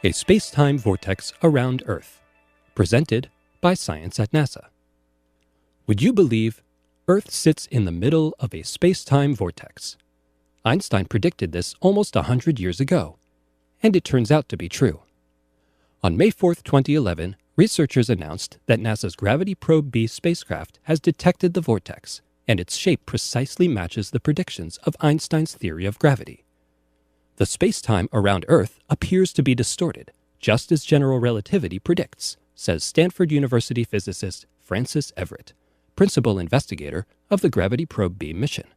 A space-time vortex around Earth, presented by Science at NASA. Would you believe Earth sits in the middle of a space-time vortex? Einstein predicted this almost 100 years ago, and it turns out to be true. On May 4, 2011, researchers announced that NASA's Gravity Probe B spacecraft has detected the vortex, and its shape precisely matches the predictions of Einstein's theory of gravity. The space-time around Earth appears to be distorted, just as general relativity predicts, says Stanford University physicist Francis Everett, principal investigator of the Gravity Probe B mission.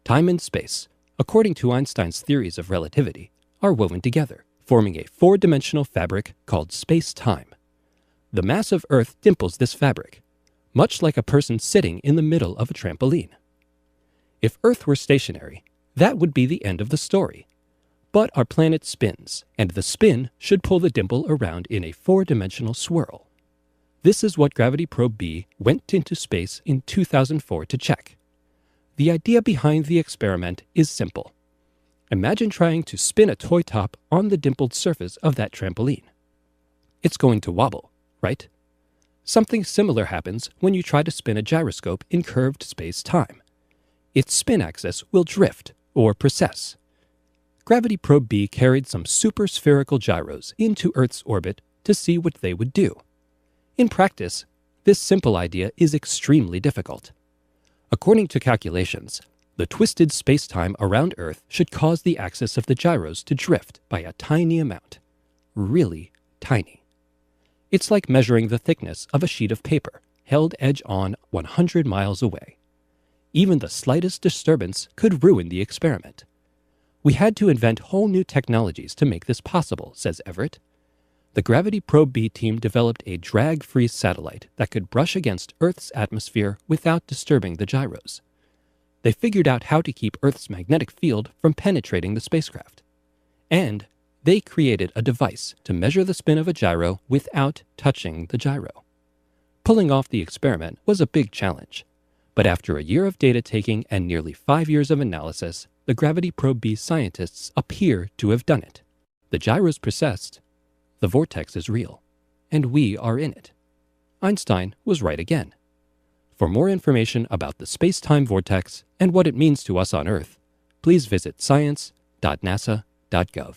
Time and space, according to Einstein's theories of relativity, are woven together, forming a four-dimensional fabric called space-time. The mass of Earth dimples this fabric, much like a person sitting in the middle of a trampoline. If Earth were stationary, that would be the end of the story. But our planet spins, and the spin should pull the dimple around in a four-dimensional swirl. This is what Gravity Probe B went into space in 2004 to check. The idea behind the experiment is simple. Imagine trying to spin a toy top on the dimpled surface of that trampoline. It's going to wobble, right? Something similar happens when you try to spin a gyroscope in curved space-time. Its spin axis will drift or precess. Gravity Probe B carried some super-spherical gyros into Earth's orbit to see what they would do. In practice, this simple idea is extremely difficult. According to calculations, the twisted space-time around Earth should cause the axis of the gyros to drift by a tiny amount. Really tiny. It's like measuring the thickness of a sheet of paper held edge-on 100 miles away. Even the slightest disturbance could ruin the experiment. We had to invent whole new technologies to make this possible, says Everett. The Gravity Probe B team developed a drag-free satellite that could brush against Earth's atmosphere without disturbing the gyros. They figured out how to keep Earth's magnetic field from penetrating the spacecraft. And they created a device to measure the spin of a gyro without touching the gyro. Pulling off the experiment was a big challenge. But after a year of data taking and nearly 5 years of analysis, the Gravity Probe B scientists appear to have done it. The gyros precessed, the vortex is real, and we are in it. Einstein was right again. For more information about the space-time vortex and what it means to us on Earth, please visit science.nasa.gov.